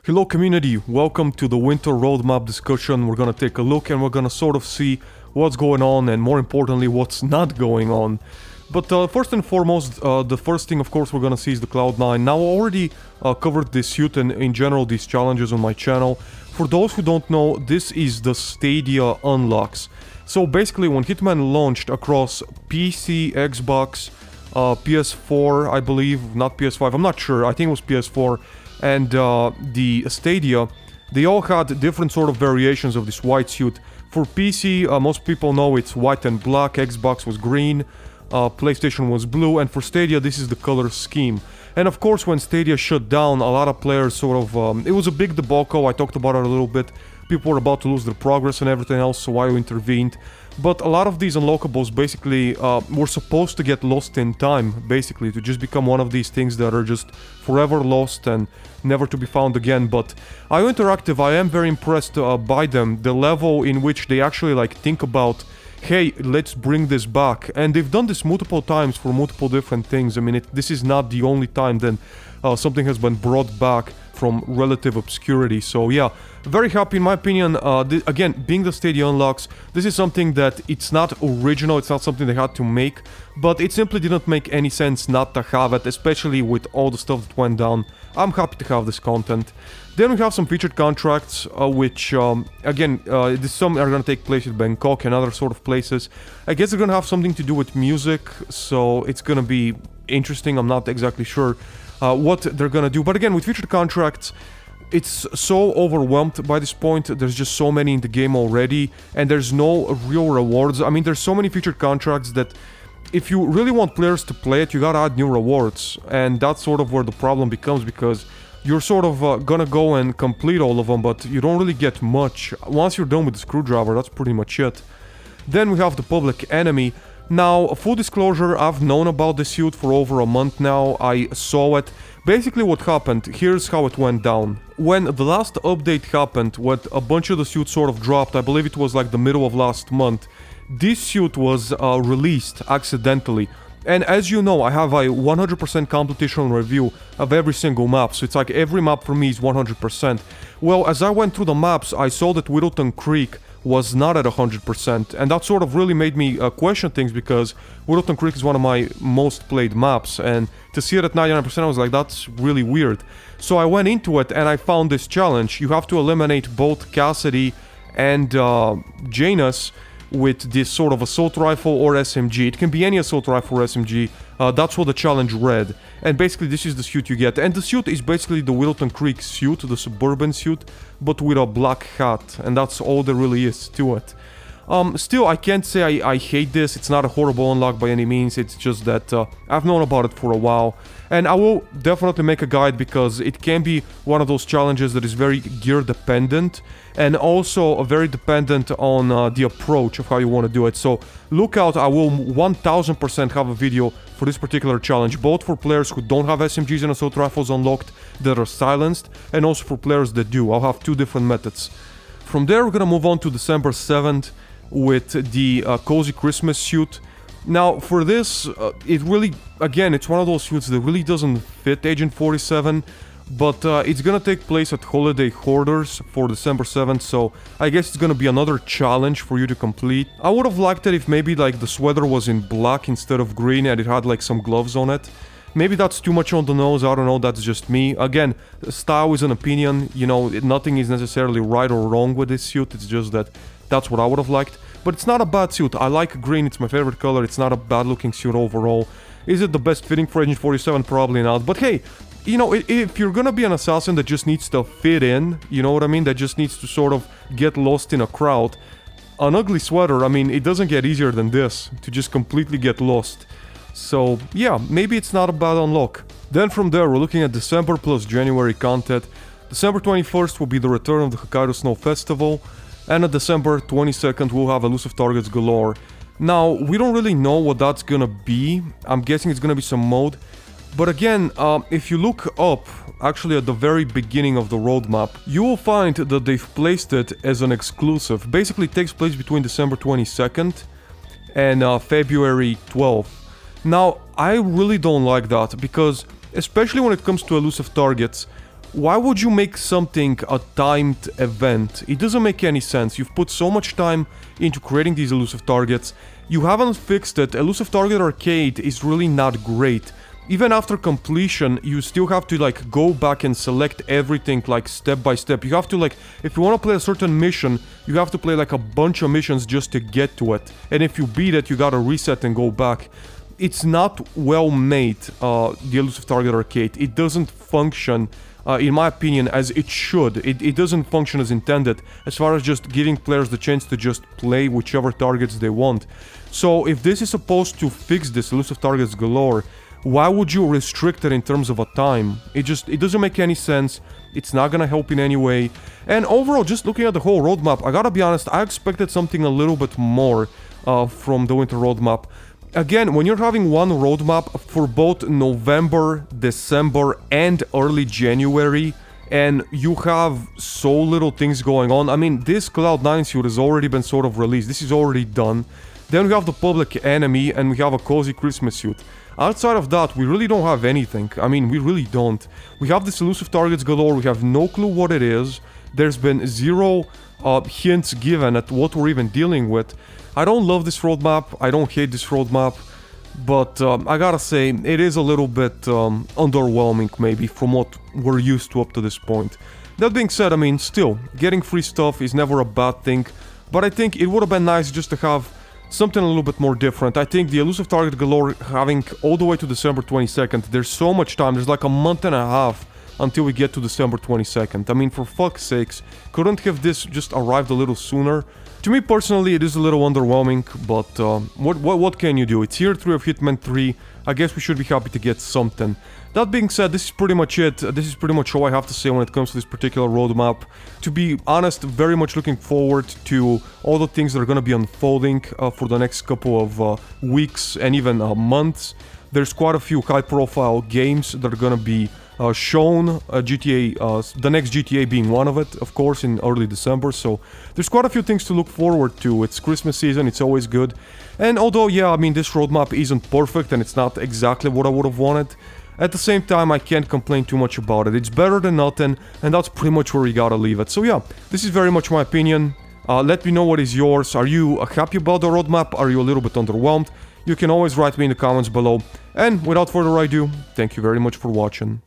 Hello community, welcome to the winter roadmap discussion. We're gonna take a look and we're gonna sort of see what's going on and more importantly what's not going on. But first and foremost, the first thing of course we're gonna see is the Cloud9. Now I already covered this suit and in general these challenges on my channel. For those who don't know, this is the Stadia unlocks. So basically when Hitman launched across PC, Xbox, PS4 I believe, not PS5, I'm not sure, I think it was PS4, and the Stadia, they all had different sort of variations of this white suit. For PC, most people know it's white and black, Xbox was green, PlayStation was blue, and for Stadia this is the color scheme. And of course when Stadia shut down, a lot of players sort of, it was a big debacle, I talked about it a little bit. People were about to lose their progress and everything else, so I intervened. But a lot of these unlockables basically were supposed to get lost in time, basically, to just become one of these things that are just forever lost and never to be found again. But IO Interactive, I am very impressed by them, the level in which they actually like think about, hey, let's bring this back. And they've done this multiple times for multiple different things. I mean, this is not the only time then something has been brought back from relative obscurity. So yeah, very happy in my opinion. Again, being the Stadia unlocks, this is something that it's not original, it's not something they had to make, but it simply didn't make any sense not to have it, especially with all the stuff that went down. I'm happy to have this content. Then we have some featured contracts, which, again, some are gonna take place in Bangkok and other sort of places. I guess they're gonna have something to do with music, so it's gonna be interesting. I'm not exactly sure what they're gonna do. But again, with featured contracts, it's so overwhelmed by this point. There's just so many in the game already, and there's no real rewards. I mean, there's so many featured contracts that if you really want players to play it, you gotta add new rewards. And that's sort of where the problem becomes, because you're sort of gonna go and complete all of them, but you don't really get much. Once you're done with the screwdriver, that's pretty much it. Then we have the Public Enemy. Now, full disclosure, I've known about this suit for over a month now. I saw it. Basically what happened, here's how it went down. When the last update happened, when a bunch of the suits sort of dropped, I believe it was like the middle of last month, this suit was released accidentally. And as you know, I have a 100% completion review of every single map, so it's like every map for me is 100%. Well, as I went through the maps, I saw that Whittleton Creek was not at 100%, and that sort of really made me question things, because Whittleton Creek is one of my most played maps, and to see it at 99% I was like, that's really weird. So I went into it and I found this challenge. You have to eliminate both Cassidy and Janus with this sort of assault rifle or SMG. It can be any assault rifle or SMG. That's what the challenge read. And basically this is the suit you get. And the suit is basically the Whittleton Creek suit, the suburban suit, but with a black hat. And that's all there really is to it. Still, I can't say I hate this. It's not a horrible unlock by any means. It's just that I've known about it for a while. And I will definitely make a guide, because it can be one of those challenges that is very gear dependent, and also very dependent on the approach of how you want to do it. So look out, I will 1000% have a video for this particular challenge, both for players who don't have SMGs and assault rifles unlocked that are silenced, and also for players that do. I'll have two different methods. From there we're gonna move on to December 7th with the Cozy Christmas suit. Now for this, it really, again, it's one of those suits that really doesn't fit Agent 47, but it's gonna take place at Holiday Hoarders for December 7th, so I guess it's gonna be another challenge for you to complete. I would have liked it if maybe like the sweater was in black instead of green and it had like some gloves on it. Maybe that's too much on the nose, I don't know, that's just me. Again, style is an opinion, you know, nothing is necessarily right or wrong with this suit, it's just that that's what I would have liked. But it's not a bad suit. I like green, it's my favorite color, it's not a bad looking suit overall. Is it the best fitting for Agent 47? Probably not. But hey, you know, if you're gonna be an assassin that just needs to fit in, you know what I mean, that just needs to sort of get lost in a crowd, an ugly sweater, I mean, it doesn't get easier than this, to just completely get lost. So yeah, maybe it's not a bad unlock. Then from there, we're looking at December plus January content. December 21st will be the return of the Hokkaido Snow Festival. And on December 22nd, we'll have Elusive targets galore. Now, we don't really know what that's gonna be. I'm guessing it's gonna be some mode. But again, if you look up, actually at the very beginning of the roadmap, you will find that they've placed it as an exclusive. Basically, it takes place between December 22nd and February 12th. Now, I really don't like that, because, especially when it comes to elusive targets, why would you make something a timed event? It doesn't make any sense. You've put so much time into creating these elusive targets. You haven't fixed it. Elusive Target Arcade is really not great. Even after completion, you still have to like go back and select everything like step by step. You have to like, if you want to play a certain mission, you have to play like a bunch of missions just to get to it. And if you beat it, you gotta reset and go back. It's not well made, the Elusive Target Arcade. It doesn't function, in my opinion, as it should. It doesn't function as intended, as far as just giving players the chance to just play whichever targets they want. So if this is supposed to fix this, Elusive Targets Galore, why would you restrict it in terms of a time? It doesn't make any sense. It's not gonna help in any way. And overall, just looking at the whole roadmap, I gotta be honest, I expected something a little bit more from the winter roadmap. Again, when you're having one roadmap for both November, December, and early January, and you have so little things going on, I mean, this Cloud9 suit has already been sort of released. This is already done. Then we have the Public Enemy, and we have a Cozy Christmas suit. Outside of that, we really don't have anything. I mean, we really don't. We have this Elusive Targets Galore, we have no clue what it is. There's been zero hints given at what we're even dealing with. I don't love this roadmap, I don't hate this roadmap, but I gotta say, it is a little bit underwhelming maybe from what we're used to up to this point. That being said, I mean, still, getting free stuff is never a bad thing, but I think it would have been nice just to have something a little bit more different. I think the Elusive Target Galore having all the way to December 22nd, there's so much time, there's like a month and a half until we get to December 22nd. I mean, for fuck's sakes, couldn't have this just arrived a little sooner? To me personally, it is a little underwhelming, but what can you do? It's year 3 of Hitman 3, I guess we should be happy to get something. That being said, this is pretty much it. This is pretty much all I have to say when it comes to this particular roadmap. To be honest, very much looking forward to all the things that are going to be unfolding for the next couple of weeks and even months. There's quite a few high-profile games that are going to be shown, the next GTA being one of it, of course, in early December, so there's quite a few things to look forward to. It's Christmas season, it's always good, and although, yeah, I mean, this roadmap isn't perfect and it's not exactly what I would have wanted, at the same time, I can't complain too much about it. It's better than nothing, and that's pretty much where we gotta leave it. So yeah, this is very much my opinion. Let me know what is yours. Are you happy about the roadmap? Are you a little bit underwhelmed? You can always write me in the comments below. And without further ado, thank you very much for watching.